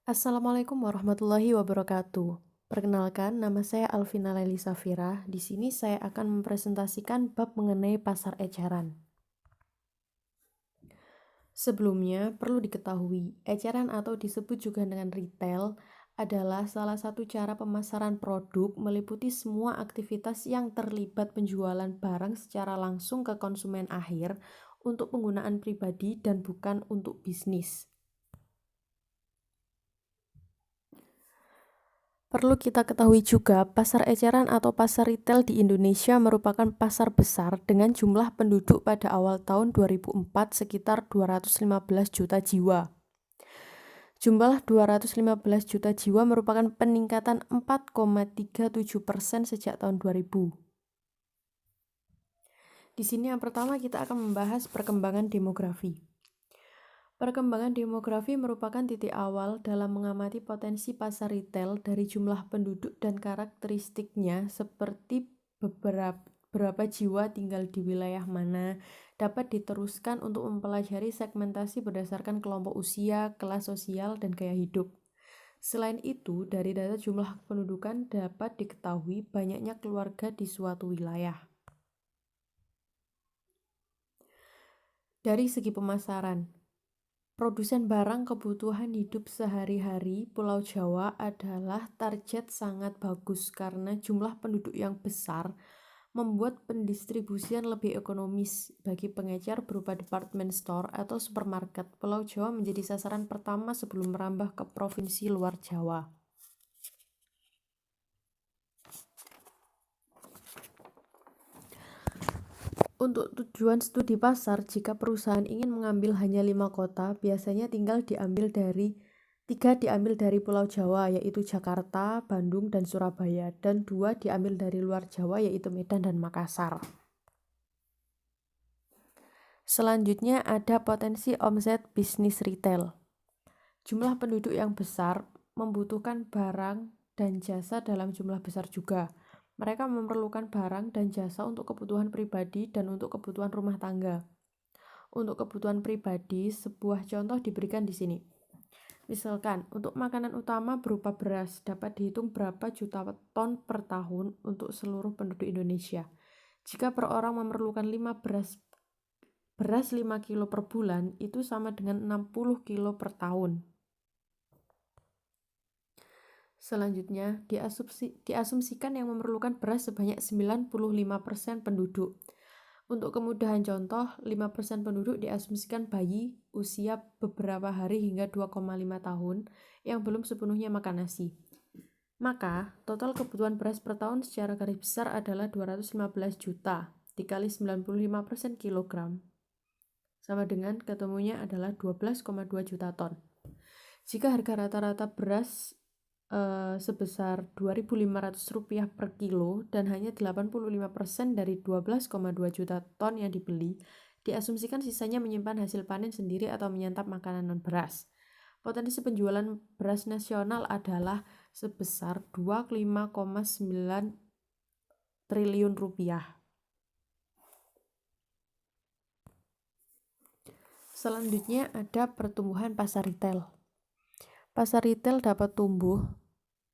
Assalamualaikum warahmatullahi wabarakatuh. Perkenalkan, nama saya Alvina Leli Safira. Di sini saya akan mempresentasikan bab mengenai pasar eceran. Sebelumnya, perlu diketahui, eceran atau disebut juga dengan retail adalah salah satu cara pemasaran produk meliputi semua aktivitas yang terlibat penjualan barang secara langsung ke konsumen akhir untuk penggunaan pribadi dan bukan untuk bisnis. Perlu kita ketahui juga, pasar eceran atau pasar retail di Indonesia merupakan pasar besar dengan jumlah penduduk pada awal tahun 2004 sekitar 215 juta jiwa. Jumlah 215 juta jiwa merupakan peningkatan 4,37% sejak tahun 2000. Di sini yang pertama kita akan membahas perkembangan demografi. Perkembangan demografi merupakan titik awal dalam mengamati potensi pasar retail dari jumlah penduduk dan karakteristiknya seperti berapa jiwa tinggal di wilayah mana dapat diteruskan untuk mempelajari segmentasi berdasarkan kelompok usia, kelas sosial, dan gaya hidup. Selain itu, dari data jumlah pendudukan dapat diketahui banyaknya keluarga di suatu wilayah. Dari segi pemasaran, produsen barang kebutuhan hidup sehari-hari Pulau Jawa adalah target sangat bagus karena jumlah penduduk yang besar membuat pendistribusian lebih ekonomis bagi pengecer berupa department store atau supermarket. Pulau Jawa menjadi sasaran pertama sebelum merambah ke provinsi luar Jawa. Untuk tujuan studi pasar, jika perusahaan ingin mengambil hanya 5 kota, biasanya diambil dari Pulau Jawa, yaitu Jakarta, Bandung, dan Surabaya, dan 2 diambil dari luar Jawa, yaitu Medan dan Makassar. Selanjutnya ada potensi omset bisnis retail. Jumlah penduduk yang besar membutuhkan barang dan jasa dalam jumlah besar juga. Mereka memerlukan barang dan jasa untuk kebutuhan pribadi dan untuk kebutuhan rumah tangga. Untuk kebutuhan pribadi, sebuah contoh diberikan di sini. Misalkan, untuk makanan utama berupa beras dapat dihitung berapa juta ton per tahun untuk seluruh penduduk Indonesia. Jika per orang memerlukan 5 beras 5 kilo per bulan, itu sama dengan 60 kilo per tahun. Selanjutnya, diasumsikan yang memerlukan beras sebanyak 95% penduduk. Untuk kemudahan contoh, 5% penduduk diasumsikan bayi usia beberapa hari hingga 2,5 tahun yang belum sepenuhnya makan nasi. Maka, total kebutuhan beras per tahun secara garis besar adalah 215 juta dikali 95% kilogram. Sama dengan ketemunya adalah 12,2 juta ton. Jika harga rata-rata beras sebesar Rp2.500 per kilo dan hanya 85% dari 12,2 juta ton yang dibeli, diasumsikan sisanya menyimpan hasil panen sendiri atau menyantap makanan non-beras. Potensi penjualan beras nasional adalah sebesar Rp25,9 triliun. Selanjutnya ada pertumbuhan pasar retail. Pasar retail dapat tumbuh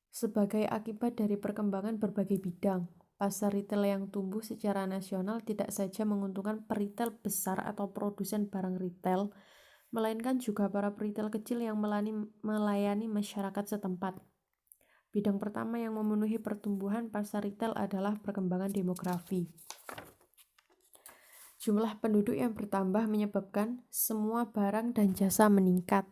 sebagai akibat dari perkembangan berbagai bidang. Pasar retail yang tumbuh secara nasional tidak saja menguntungkan peritel besar atau produsen barang retail, melainkan juga para peritel kecil yang melayani masyarakat setempat. Bidang pertama yang memenuhi pertumbuhan pasar retail adalah perkembangan demografi. Jumlah penduduk yang bertambah menyebabkan semua barang dan jasa meningkat.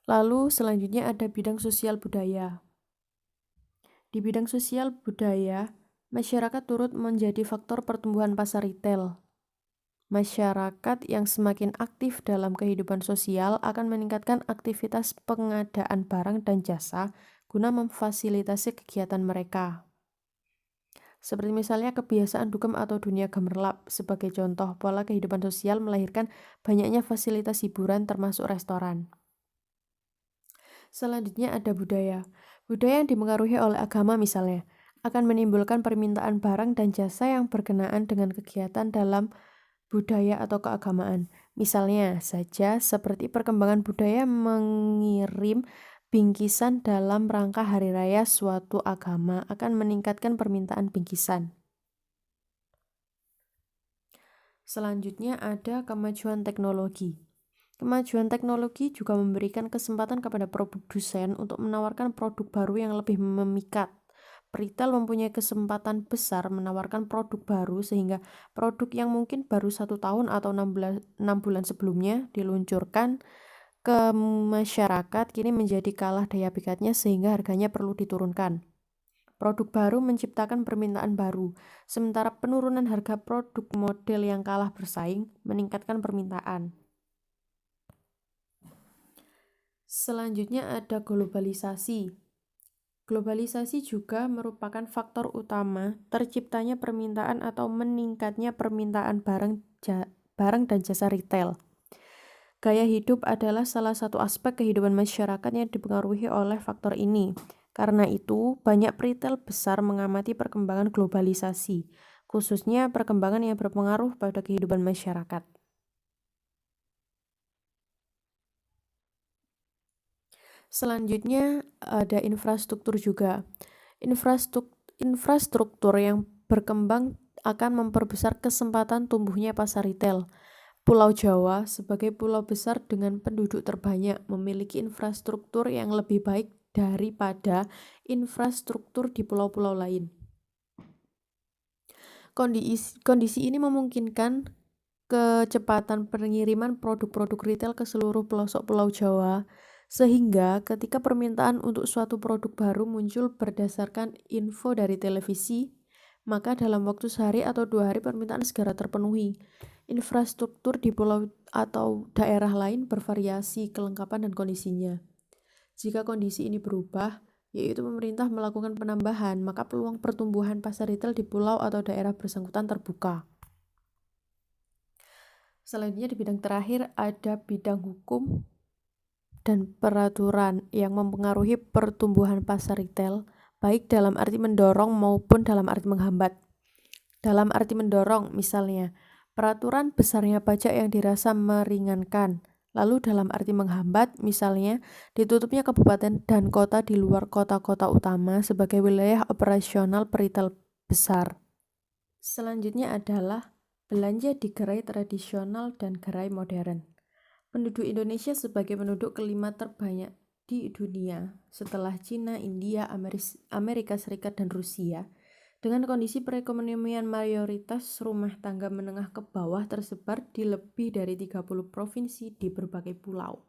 Lalu selanjutnya ada bidang sosial budaya. Di bidang sosial budaya, masyarakat turut menjadi faktor pertumbuhan pasar retail. Masyarakat yang semakin aktif dalam kehidupan sosial akan meningkatkan aktivitas pengadaan barang dan jasa guna memfasilitasi kegiatan mereka. Seperti misalnya kebiasaan dugem atau dunia gemerlap. Sebagai contoh, pola kehidupan sosial melahirkan banyaknya fasilitas hiburan termasuk restoran. Selanjutnya ada budaya. Budaya yang dipengaruhi oleh agama misalnya, akan menimbulkan permintaan barang dan jasa yang berkenaan dengan kegiatan dalam budaya atau keagamaan. Misalnya saja seperti perkembangan budaya mengirim bingkisan dalam rangka hari raya suatu agama akan meningkatkan permintaan bingkisan. Selanjutnya ada kemajuan teknologi. Kemajuan teknologi juga memberikan kesempatan kepada produsen untuk menawarkan produk baru yang lebih memikat. Retail mempunyai kesempatan besar menawarkan produk baru sehingga produk yang mungkin baru 1 tahun atau 6 bulan sebelumnya diluncurkan ke masyarakat kini menjadi kalah daya pikatnya sehingga harganya perlu diturunkan. Produk baru menciptakan permintaan baru, sementara penurunan harga produk model yang kalah bersaing meningkatkan permintaan. Selanjutnya ada globalisasi. Globalisasi juga merupakan faktor utama terciptanya permintaan atau meningkatnya permintaan barang dan jasa retail. Gaya hidup adalah salah satu aspek kehidupan masyarakat yang dipengaruhi oleh faktor ini. Karena itu, banyak retail besar mengamati perkembangan globalisasi, khususnya perkembangan yang berpengaruh pada kehidupan masyarakat. Selanjutnya ada infrastruktur juga. Infrastruktur yang berkembang akan memperbesar kesempatan tumbuhnya pasar retail. Pulau Jawa sebagai pulau besar dengan penduduk terbanyak memiliki infrastruktur yang lebih baik daripada infrastruktur di pulau-pulau lain. Kondisi ini memungkinkan kecepatan pengiriman produk-produk retail ke seluruh pelosok Pulau Jawa, sehingga ketika permintaan untuk suatu produk baru muncul berdasarkan info dari televisi, maka dalam waktu sehari atau 2 hari permintaan segera terpenuhi. Infrastruktur di pulau atau daerah lain bervariasi kelengkapan dan kondisinya. Jika kondisi ini berubah, yaitu pemerintah melakukan penambahan, maka peluang pertumbuhan pasar retail di pulau atau daerah bersangkutan terbuka. Selanjutnya di bidang terakhir ada bidang hukum dan peraturan yang mempengaruhi pertumbuhan pasar retail, baik dalam arti mendorong maupun dalam arti menghambat. Dalam arti mendorong, misalnya, peraturan besarnya pajak yang dirasa meringankan. Lalu dalam arti menghambat, misalnya, ditutupnya kabupaten dan kota di luar kota-kota utama sebagai wilayah operasional retail besar. Selanjutnya adalah belanja di gerai tradisional dan gerai modern. Penduduk Indonesia sebagai penduduk kelima terbanyak di dunia setelah Cina, India, Amerika Serikat, dan Rusia. Dengan kondisi perekonomian mayoritas rumah tangga menengah ke bawah tersebar di lebih dari 30 provinsi di berbagai pulau.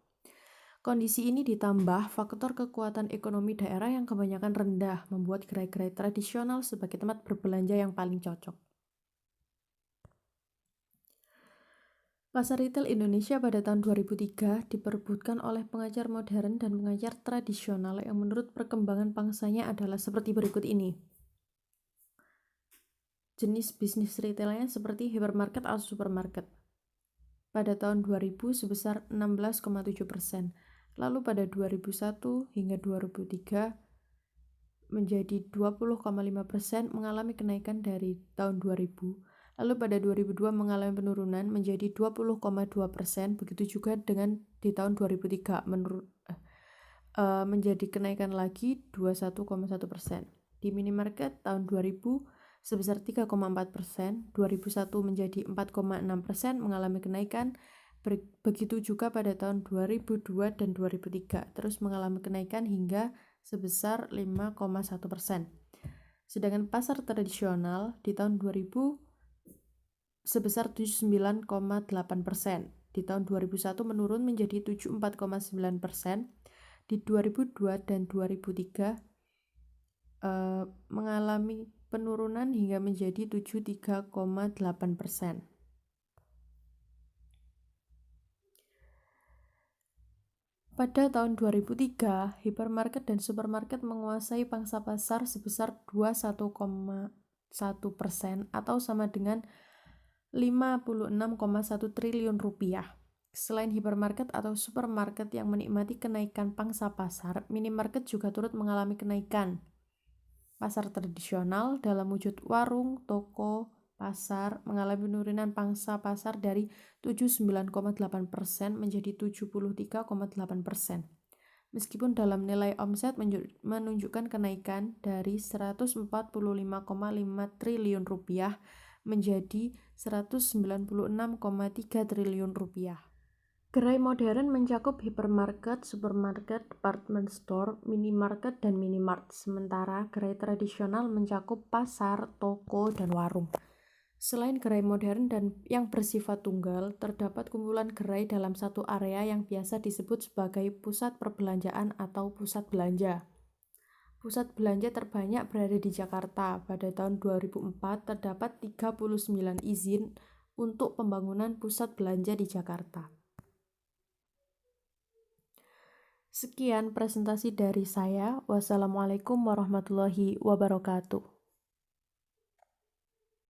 Kondisi ini ditambah faktor kekuatan ekonomi daerah yang kebanyakan rendah membuat gerai-gerai tradisional sebagai tempat berbelanja yang paling cocok. Pasar retail Indonesia pada tahun 2003 diperebutkan oleh pengajar modern dan pengajar tradisional yang menurut perkembangan pangsanya adalah seperti berikut ini. Jenis bisnis retailnya seperti hypermarket atau supermarket. Pada tahun 2000 sebesar 16,7%, lalu pada 2001 hingga 2003 menjadi 20,5% mengalami kenaikan dari tahun 2000. Lalu pada 2002 mengalami penurunan menjadi 20,2%, begitu juga dengan di tahun 2003 menjadi kenaikan lagi 21,1%. Di minimarket tahun 2000 sebesar 3,4%, 2001 menjadi 4,6% mengalami kenaikan, begitu juga pada tahun 2002 dan 2003 terus mengalami kenaikan hingga sebesar 5,1%. Sedangkan pasar tradisional di tahun 2000 sebesar 79,8%. Di tahun 2001 menurun menjadi 74,9%. Di 2002 dan 2003 mengalami penurunan hingga menjadi 73,8%. Pada tahun 2003, hypermarket dan supermarket menguasai pangsa pasar sebesar 21,1% atau sama dengan 56,1 triliun rupiah. Selain hypermarket atau supermarket yang menikmati kenaikan pangsa pasar, minimarket juga turut mengalami kenaikan. Pasar tradisional dalam wujud warung, toko, pasar mengalami penurunan pangsa pasar dari 79,8% menjadi 73,8%. Meskipun dalam nilai omset menunjukkan kenaikan dari 145,5 triliun rupiah menjadi 196,3 triliun rupiah. Gerai modern mencakup hipermarket, supermarket, department store, minimarket, dan minimart. Sementara gerai tradisional mencakup pasar, toko, dan warung. Selain gerai modern dan yang bersifat tunggal, terdapat kumpulan gerai dalam satu area yang biasa disebut sebagai pusat perbelanjaan atau pusat belanja. Pusat belanja terbanyak berada di Jakarta. Pada tahun 2004 terdapat 39 izin untuk pembangunan pusat belanja di Jakarta. Sekian presentasi dari saya. Wassalamualaikum warahmatullahi wabarakatuh.